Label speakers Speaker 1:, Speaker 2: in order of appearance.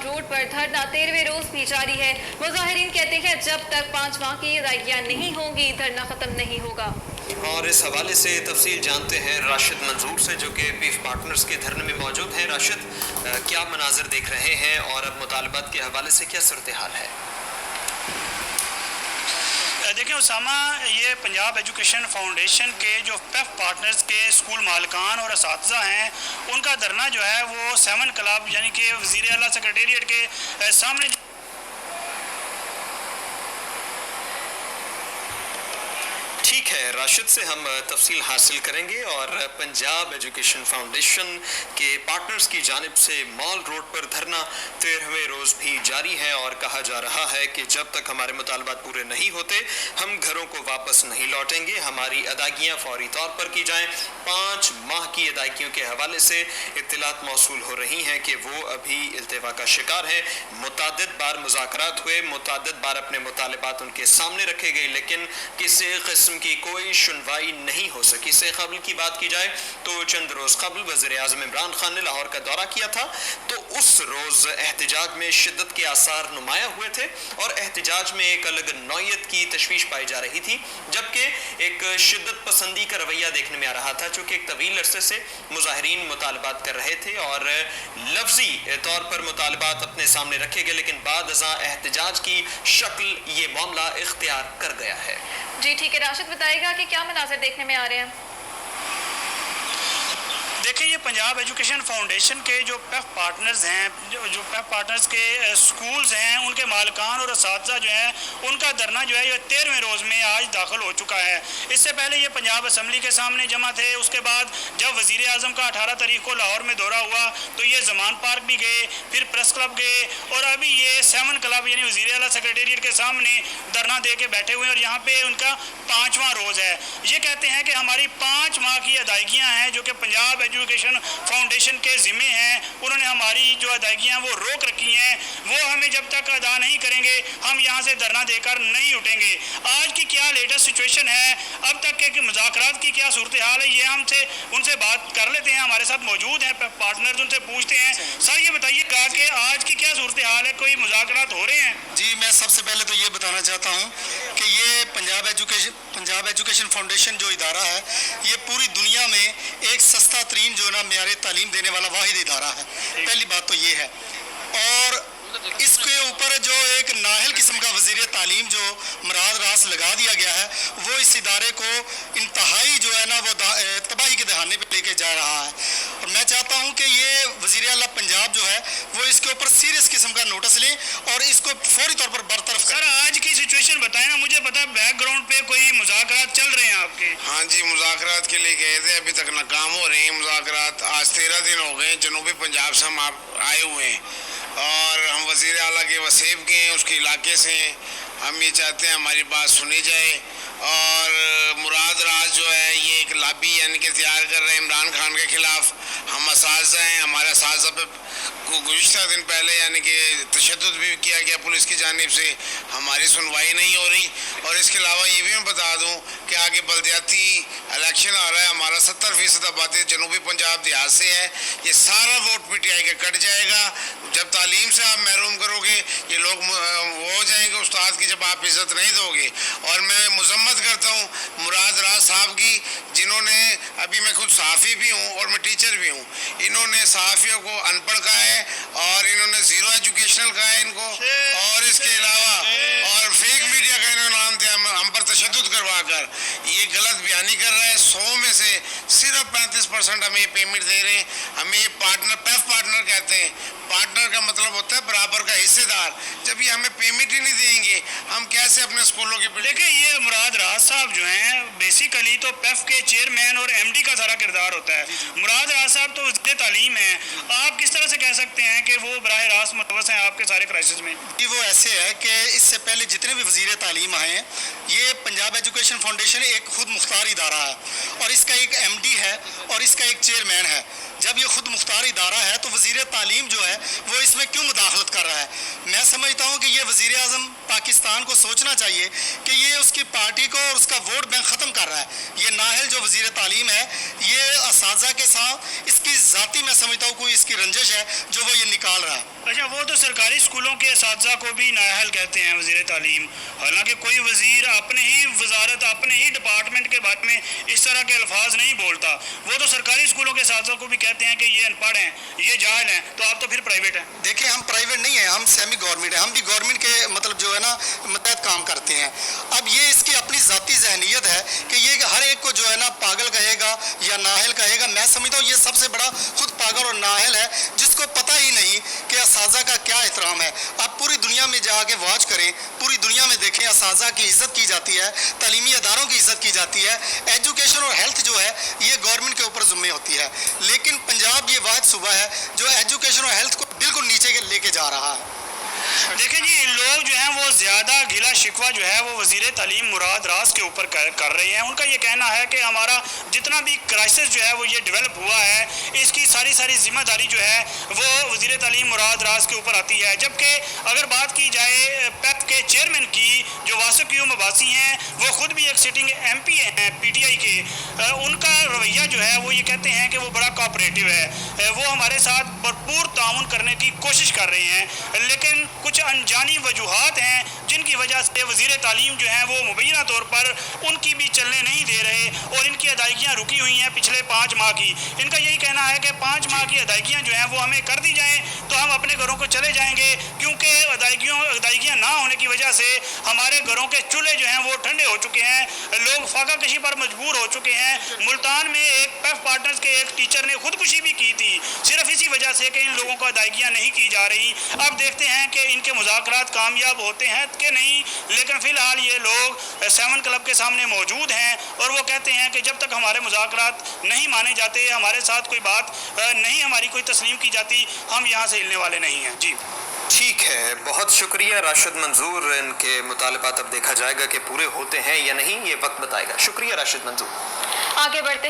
Speaker 1: Road पर धरना 13वें रोज भी जारी है। मुजाहिरीन कहते हैं जब तक 5 माह की अदायगियां नहीं होंगी धरना खत्म नहीं होगा।
Speaker 2: और इस हवाले से तफसील जानते हैं राशिद मंजूर से, जो कि पीफ पार्टनर्स के धरने में मौजूद हैं। राशिद, क्या मनाजर देख रहे हैं और अब मुतालबात के हवाले से क्या सूरत हाल है?
Speaker 3: देखिए उसामा, ये पंजाब एजुकेशन फाउंडेशन के जो पेफ पार्टनर्स के स्कूल मालिकान और असातिज़ा हैं, उनका धरना जो है वो 7 क्लब यानी कि वज़ीर आला सेक्रेटेरिएट के सामने
Speaker 2: ठीक है, राशिद से हम तफसील हासिल करेंगे। और पंजाब एजुकेशन फाउंडेशन के पार्टनर्स की जानिब से मॉल रोड पर धरना 13वें रोज़ भी जारी है और कहा जा रहा है कि जब तक हमारे मुतालबात पूरे नहीं होते हम घरों को वापस नहीं लौटेंगे। हमारी अदायगियाँ फौरी तौर पर की जाएँ। 5 माह की अदायगियों के हवाले से इत्तलात मौसूल हो रही हैं कि वो अभी इल्तिवा का शिकार हैं। मुतादिद बार मुज़ाकरात हुए, मुतादिद बार अपने मुतालबात उनके सामने रखे गए, लेकिन किसी किस्म की कोई सुनवाई नहीं हो सकी। इससे कबल की बात की जाए तो चंद रोज़ कबल वज़ीर आज़म इमरान खान ने लाहौर का दौरा किया था, तो उस रोज़ एहतजाज में शिद्दत के आसार नुमाया हुए थे और एहतजाज में एक अलग नौयत की तशवीश पाई जा रही थी, जबकि एक शिद्दत पसंदी का रवैया देखने में आ रहा था, चूँकि एक तवील अरसे से मुजाहिरीन मुतालबात कर रहे थे और लफ्जी तौर पर मुतालबात अपने सामने रखे गए, लेकिन बाद अज़ां एहतजाज की शक्ल ये मामला इख्तियार कर गया है।
Speaker 1: जी ठीक है, राशिद बताएगा कि क्या मनाज़र देखने में आ रहे हैं?
Speaker 3: देखिए, ये पंजाब एजुकेशन फाउंडेशन के जो पेफ पार्टनर्स हैं, जो पेफ पार्टनर्स के स्कूल्स हैं, उनके मालिकान और असातिज़ा जो हैं, उनका धरना जो है ये 13वें रोज़ में आज दाखिल हो चुका है। इससे पहले ये पंजाब असम्बली के सामने जमा थे। उसके बाद जब वज़ीर आज़म का 18 तारीख को लाहौर में दौरा हुआ तो ये ज़मान पार्क भी गए, फिर प्रेस क्लब गए और अभी ये 7 क्लब यानी वज़ीर आला सेक्रेटेरिएट के सामने धरना दे के बैठे हुए हैं और यहाँ पे उनका 5वां रोज़ है। ये कहते हैं कि हमारी 5 माह की अदायगियाँ हैं जो कि पंजाब एजुकेशन फाउंडेशन के ज़िम्मे हैं। उन्होंने हमारी जो अदायगियाँ वो रोक रखी हैं, वो हमें जब तक अदा नहीं करेंगे हम यहाँ से धरना देकर नहीं उठेंगे। आज की क्या लेटेस्ट सिचुएशन है, अब तक के मुज़ाकरात की क्या सूरत हाल है, ये हमसे उनसे बात कर लेते हैं। हमारे साथ मौजूद हैं पार्टनर्स, उनसे पूछते हैं। सर ये बताइएगा कि आज की क्या सूरत हाल है, कोई मुज़ाकरात हो रहे हैं?
Speaker 4: जी, मैं सबसे पहले तो ये बताना चाहता हूँ कि ये पंजाब एजुकेशन फाउंडेशन जो इदारा है, ये पूरी दुनिया में एक सस्ता तरीन जो ना मेयारे तालीम देने वाला वाहिद इदारा है। पहली बात तो ये है। और इसके ऊपर जो एक नाहल किस्म का वज़ीर तालीम जो मुराद रास लगा दिया गया है, वो इस इदारे को इंतहाई जो है ना वो तबाही के दहाने पे लेके जा रहा है। और मैं चाहता हूँ कि ये वज़ीर आला पंजाब जो है वो इसके ऊपर सीरियस किस्म का नोटिस लें और इसको फौरी तौर पर बरतरफ करें।
Speaker 3: सर आज की सिचुएशन बताएं ना, मुझे पता है बैकग्राउंड पे कोई मुज़ाकरात चल रहे हैं आपके।
Speaker 5: हाँ जी, मुज़ाकरात के लिए गए थे, अभी तक नाकाम हो रहे हैं मुज़ाकरात। आज 13 दिन हो गए जनूबी पंजाब से हम आए हुए हैं और हम वज़ीर आला के वसेब के हैं, उसके इलाके से हैं। हम ये चाहते हैं हमारी बात सुनी जाए और मुराद राज जो है ये एक लॉबी यानी कि तैयार कर रहे हैं इमरान खान के ख़िलाफ़। हम असातिज़ा हैं, हमारे असातिज़ा पे गुज़िश्ता दिन पहले यानी कि तशद्दुद भी किया गया पुलिस की जानिब से, हमारी सुनवाई नहीं हो रही। और इसके अलावा ये भी मैं बता दूं कि आगे बल्दियाती इलेक्शन आ रहा है, हमारा 70% आबादी जनूबी पंजाब देहात से है। ये सारा वोट PTI का कट जाएगा। जब तालीम से आप महरूम करोगे ये लोग वो हो जाएंगे उस्ताद की, जब आप इज़्ज़त नहीं दोगे। और मैं मज़म्मत करता हूँ मुराद राज साहब की, जिन्होंने अभी मैं खुद सहाफ़ी भी हूँ और मैं टीचर भी हूँ। इन्होंने सहाफ़ियों को अनपढ़ कहा है और इन्होंने ज़ीरो एजुकेशनल कहा है इनको, और इसके अलावा और फेक मीडिया का इन्होंने नाम दिया हम पर तशद्दुद करवा कर। ये गलत बयानी कर रहा है। 100 में से सिर्फ 35% हमें ये पेमेंट दे रहे हैं। हमें ये पार्टनर पेफ पार्टनर कहते हैं। पार्टनर का मतलब होता है बराबर का हिस्सेदार। जब ये हमें पेमेंट ही नहीं देंगे हम कैसे अपने स्कूलों के
Speaker 3: देखिए, ये मुराद राज साहब जो हैं बेसिकली तो पेफ के चेयरमैन और MD का सारा किरदार होता है। मुराद राज साहब तो वज़ीर तालीम हैं, आप किस तरह से कह सकते हैं कि वो बराह रास्त मुलव्वस हैं आपके सारे क्राइसिस में?
Speaker 4: जी, वो ऐसे है कि इससे पहले जितने भी वज़ीर तालीम आए हैं, ये पंजाब एजुकेशन फाउंडेशन एक खुद मुख्तार इदारा है और इसका एक MD है और इसका एक चेयरमैन है। जब ये खुद मुख्तार इदारा है तो वज़ीर तालीम जो है वो इसमें क्यों मुदाखलत कर रहा है? मैं समझता हूँ कि ये वज़ीर आज़म पाकिस्तान को सोचना चाहिए कि ये उसकी पार्टी को और उसका वोट बैंक ख़त्म कर रहा है। ये नाहल जो वज़ीर तालीम है, ये असातिज़ा के साथ इसकी ज़ाती मैं समझता हूँ कोई इसकी रंजिश है जो वो ये निकाल रहा है।
Speaker 3: अच्छा, वो तो सरकारी स्कूलों के असातिज़ा को भी नाअहल कहते हैं वज़ीर तालीम, हालांकि कोई वज़ीर अपने ही वजारत अपने ही डिपार्टमेंट के बारे में इस तरह के अल्फाज नहीं बोलता। वो तो सरकारी स्कूलों के असातिज़ा को भी कहते हैं कि ये अनपढ़ हैं, ये जाहिल हैं, तो आप तो फिर प्राइवेट हैं।
Speaker 4: देखिए, हम प्राइवेट नहीं है, हम सेमी गवर्नमेंट है, हम भी गवर्नमेंट के मतलब जो है ना मतहत काम करते हैं। अब ये इसकी अपनी ज़ाती जहनीत है कि ये हर एक को जो है ना पागल कहेगा या नाअहल कहेगा। मैं समझता हूँ ये सबसे बड़ा खुद पागल और नाअहल है, जिसको पता ही नहीं कि असातिज़ा का क्या एहतराम है। आप पूरी दुनिया में जाके वॉच करें, पूरी दुनिया में देखें, असातिज़ा की इज़्ज़त की जाती है, तालीमी अदारों की इज़्ज़त की जाती है। एजुकेशन और हेल्थ जो है ये गवर्नमेंट के ऊपर ज़िम्मे होती है, लेकिन पंजाब ये वाहिद सूबा है जो एजुकेशन और हेल्थ को बिल्कुल नीचे के लेके जा रहा है।
Speaker 3: देखें जी, लोग जो हैं वो ज़्यादा गिला शिकवा जो है वो वज़ीर तालीम मुराद रास के ऊपर कर रहे हैं। उनका ये कहना है कि हमारा जितना भी क्राइसिस जो है वो ये डेवलप हुआ है, इसकी सारी जिम्मेदारी जो है वो वज़ीर तालीम मुराद रास के ऊपर आती है। जबकि अगर बात की जाए पेप के चेयरमैन की, जो वासिफ यूम अब्बासी हैं, वो ख़ुद भी एक सिटिंग MP हैं PTI के, उनका रवैया जो है वो ये कहते हैं कि वो बड़ा कोऑपरेटिव है, वो हमारे साथ भरपूर ताउन करने की कोशिश कर रहे हैं। लेकिन कुछ अनजानी वजूहात हैं जिनकी वजह से वज़ीर तालीम जो हैं वो मुबैना तौर पर उनकी भी चलने नहीं दे रहे और इनकी अदायगियाँ रुकी हुई हैं पिछले 5 माह की। इनका यही कहना है कि 5 माह की अदायगियाँ जो हैं वो हमें कर दी जाएँ तो हम अपने घरों को चले जाएंगे, क्योंकि अदायगियाँ ना होने की वजह से हमारे घरों के चूल्हे जो हैं वो ठंडे हो चुके हैं, लोग फाका कशी पर मजबूर हो चुके हैं। मुल्तान में एक पेफ पार्टनर्स के एक टीचर ने खुदकुशी भी की थी, सिर्फ इसी वजह से कि इन लोगों को अदायगियाँ नहीं की जा रही। अब देखते हैं कि इनके मुज़ाकरात कामयाब होते हैं कि नहीं, लेकिन फ़िलहाल ये लोग 7 क्लब के सामने मौजूद हैं और वो कहते हैं कि जब तक हमारे मुज़ाकरात नहीं माने जाते, हमारे साथ कोई बात नहीं हमारी कोई तस्लीम की जाती, हम यहाँ से हिलने वाले नहीं हैं। जी
Speaker 2: ठीक है, बहुत शुक्रिया राशिद मंजूर। इनके मुतालबात अब देखा जाएगा कि पूरे होते हैं या नहीं, ये वक्त बताएगा। शुक्रिया राशिद मंजूर।
Speaker 1: आगे बढ़ते